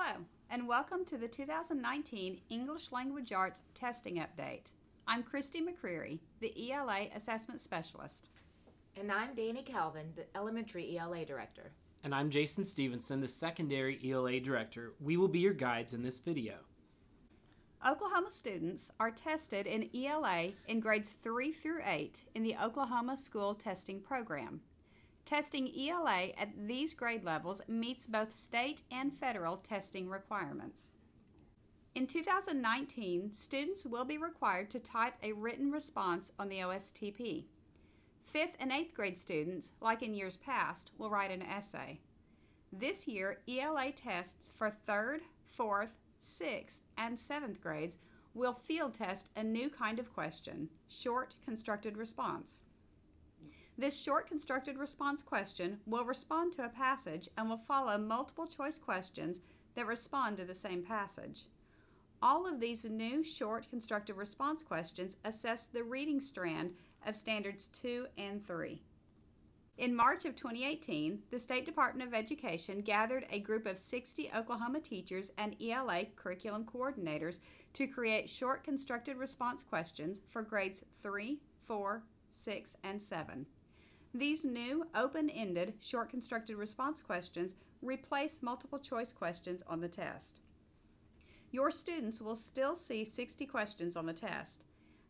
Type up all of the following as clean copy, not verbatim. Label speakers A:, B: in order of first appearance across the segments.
A: Hello, and welcome to the 2019 English Language Arts Testing Update. I'm Christy McCreary, the ELA Assessment Specialist.
B: And I'm Danny Calvin, the Elementary ELA Director.
C: And I'm Jason Stephenson, the Secondary ELA Director. We will be your guides in this video.
A: Oklahoma students are tested in ELA in grades 3 through 8 in the Oklahoma School Testing Program. Testing ELA at these grade levels meets both state and federal testing requirements. In 2019, students will be required to type a written response on the OSTP. 5th and 8th grade students, like in years past, will write an essay. This year, ELA tests for 3rd, 4th, 6th, and 7th grades will field test a new kind of question, short constructed response. This short constructed response question will respond to a passage and will follow multiple choice questions that respond to the same passage. All of these new short constructed response questions assess the reading strand of Standards 2 and 3. In March of 2018, the State Department of Education gathered a group of 60 Oklahoma teachers and ELA curriculum coordinators to create short constructed response questions for grades 3, 4, 6, and 7. These new open-ended short constructed response questions replace multiple choice questions on the test. Your students will still see 60 questions on the test.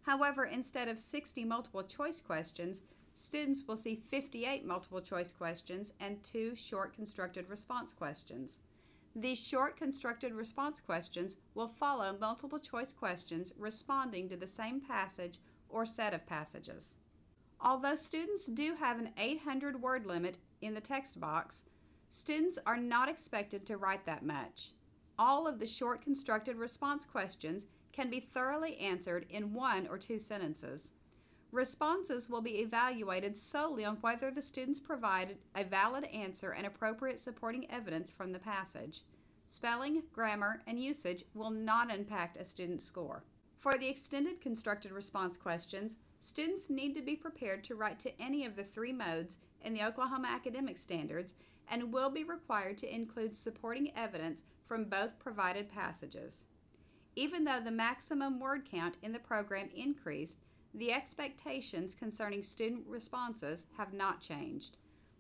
A: However, instead of 60 multiple choice questions, students will see 58 multiple choice questions and 2 short constructed response questions. These short constructed response questions will follow multiple choice questions responding to the same passage or set of passages. Although students do have an 800 word limit in the text box, students are not expected to write that much. All of the short constructed response questions can be thoroughly answered in 1 or 2 sentences. Responses will be evaluated solely on whether the students provided a valid answer and appropriate supporting evidence from the passage. Spelling, grammar, and usage will not impact a student's score. For the extended constructed response questions, students need to be prepared to write to any of the 3 modes in the Oklahoma Academic Standards and will be required to include supporting evidence from both provided passages. Even though the maximum word count in the program increased, the expectations concerning student responses have not changed.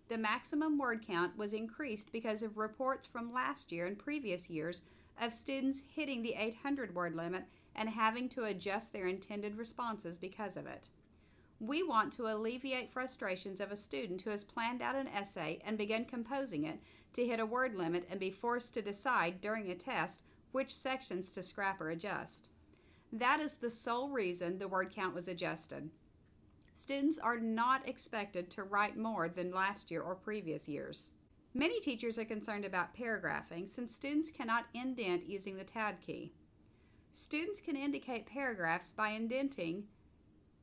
A: The maximum word count was increased because of reports from last year and previous years of students hitting the 800 word limit and having to adjust their intended responses because of it. We want to alleviate frustrations of a student who has planned out an essay and begun composing it to hit a word limit and be forced to decide during a test which sections to scrap or adjust. That is the sole reason the word count was adjusted. Students are not expected to write more than last year or previous years. Many teachers are concerned about paragraphing since students cannot indent using the tab key. Students can indicate paragraphs by indenting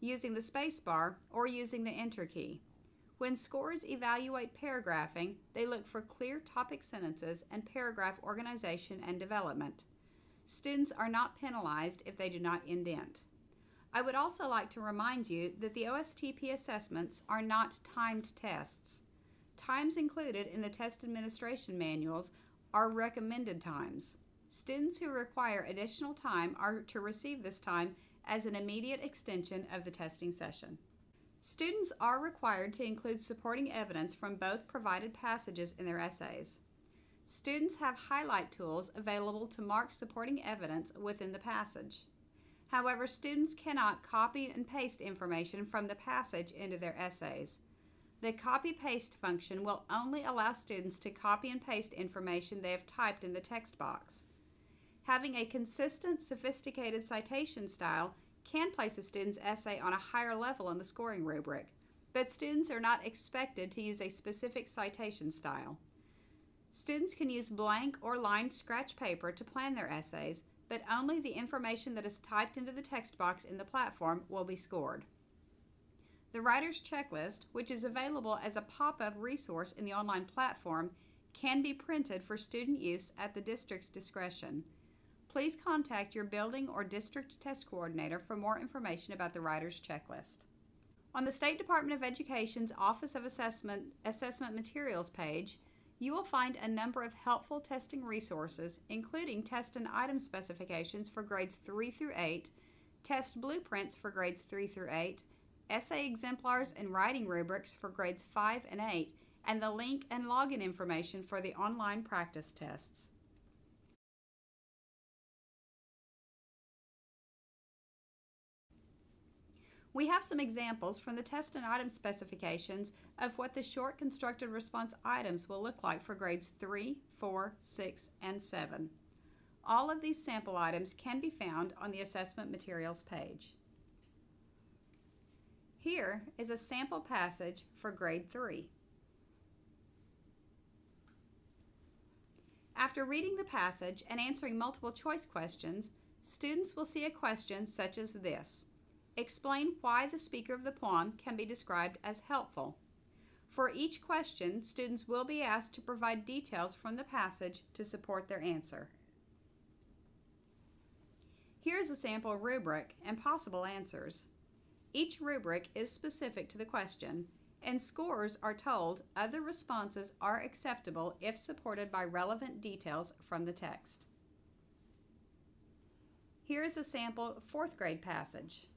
A: using the space bar or using the enter key. When scores evaluate paragraphing, they look for clear topic sentences and paragraph organization and development. Students are not penalized if they do not indent. I would also like to remind you that the OSTP assessments are not timed tests. Times included in the test administration manuals are recommended times. Students who require additional time are to receive this time as an immediate extension of the testing session. Students are required to include supporting evidence from both provided passages in their essays. Students have highlight tools available to mark supporting evidence within the passage. However, students cannot copy and paste information from the passage into their essays. The copy-paste function will only allow students to copy and paste information they have typed in the text box. Having a consistent, sophisticated citation style can place a student's essay on a higher level in the scoring rubric, but students are not expected to use a specific citation style. Students can use blank or lined scratch paper to plan their essays, but only the information that is typed into the text box in the platform will be scored. The Writer's Checklist, which is available as a pop-up resource in the online platform, can be printed for student use at the district's discretion. Please contact your building or district test coordinator for more information about the Writer's Checklist. On the State Department of Education's Office of Assessment Materials page, You will find a number of helpful testing resources, including test and item specifications for grades 3 through 8, test blueprints for grades 3 through 8, essay exemplars and writing rubrics for grades 5 and 8, and the link and login information for the online practice tests. We have some examples from the test and item specifications of what the short constructed response items will look like for grades 3, 4, 6, and 7. All of these sample items can be found on the assessment materials page. Here is a sample passage for grade 3. After reading the passage and answering multiple choice questions, students will see a question such as this. Explain why the speaker of the poem can be described as helpful. For each question, students will be asked to provide details from the passage to support their answer. Here's a sample rubric and possible answers. Each rubric is specific to the question, and scorers are told other responses are acceptable if supported by relevant details from the text. Here is a sample 4th grade passage.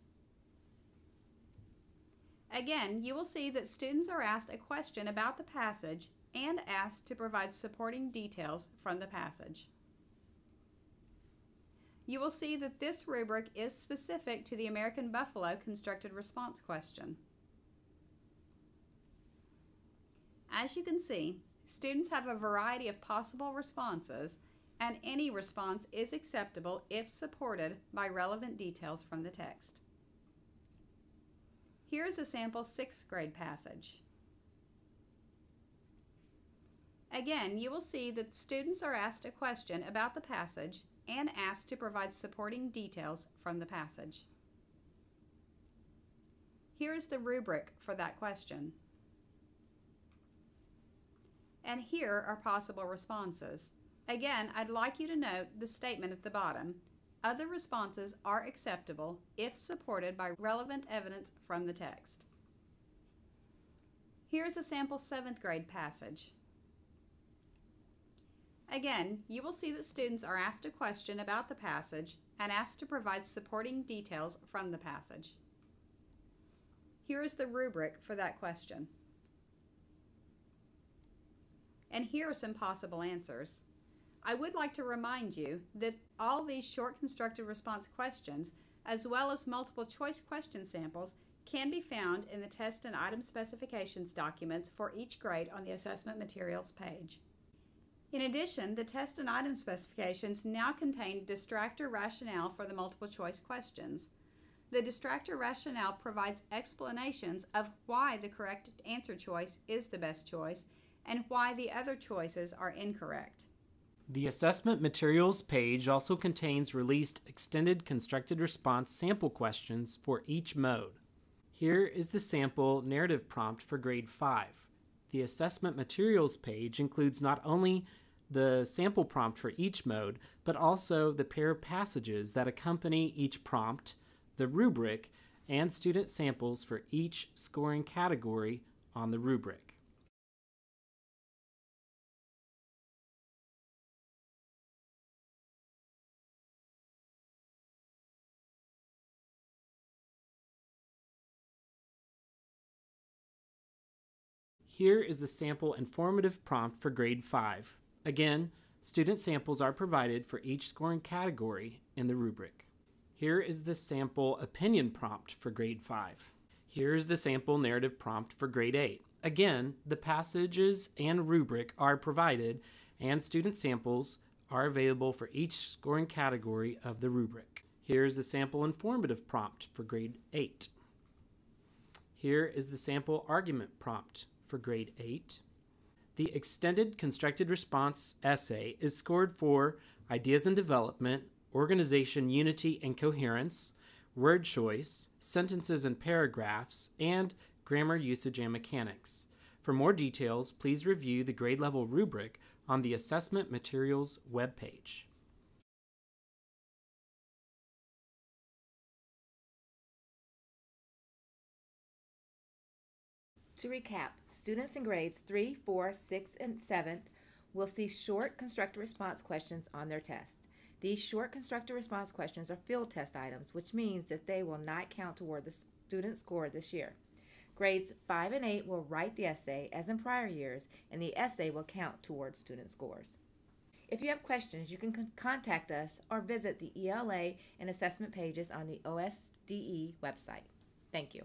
A: Again, you will see that students are asked a question about the passage and asked to provide supporting details from the passage. You will see that this rubric is specific to the American Buffalo constructed response question. As you can see, students have a variety of possible responses, and any response is acceptable if supported by relevant details from the text. Here is a sample 6th grade passage. Again, you will see that students are asked a question about the passage and asked to provide supporting details from the passage. Here is the rubric for that question. And here are possible responses. Again, I'd like you to note the statement at the bottom. Other responses are acceptable if supported by relevant evidence from the text. Here's a sample 7th grade passage. Again, you will see that students are asked a question about the passage and asked to provide supporting details from the passage. Here is the rubric for that question. And here are some possible answers. I would like to remind you that all these short constructed response questions, as well as multiple choice question samples, can be found in the test and item specifications documents for each grade on the assessment materials page. In addition, the test and item specifications now contain Distractor Rationale for the multiple choice questions. The Distractor Rationale provides explanations of why the correct answer choice is the best choice and why the other choices are incorrect.
C: The assessment materials page also contains released extended constructed response sample questions for each mode. Here is the sample narrative prompt for grade 5. The assessment materials page includes not only the sample prompt for each mode, but also the pair of passages that accompany each prompt, the rubric, and student samples for each scoring category on the rubric. Here is the sample informative prompt for grade 5. Again, student samples are provided for each scoring category in the rubric. Here is the sample opinion prompt for grade 5. Here is the sample narrative prompt for grade 8. Again, the passages and rubric are provided and student samples are available for each scoring category of the rubric. Here is the sample informative prompt for grade 8. Here is the sample argument prompt for grade 8. The extended constructed response essay is scored for ideas and development, organization, unity and coherence, word choice, sentences and paragraphs, and grammar usage and mechanics. For more details, please review the grade level rubric on the assessment materials webpage.
B: To recap, students in grades 3, 4, 6, and 7 will see short constructor response questions on their test. These short constructor response questions are field test items, which means that they will not count toward the student score this year. Grades 5 and 8 will write the essay as in prior years, and the essay will count towards student scores. If you have questions, you can contact us or visit the ELA and assessment pages on the OSDE website. Thank you.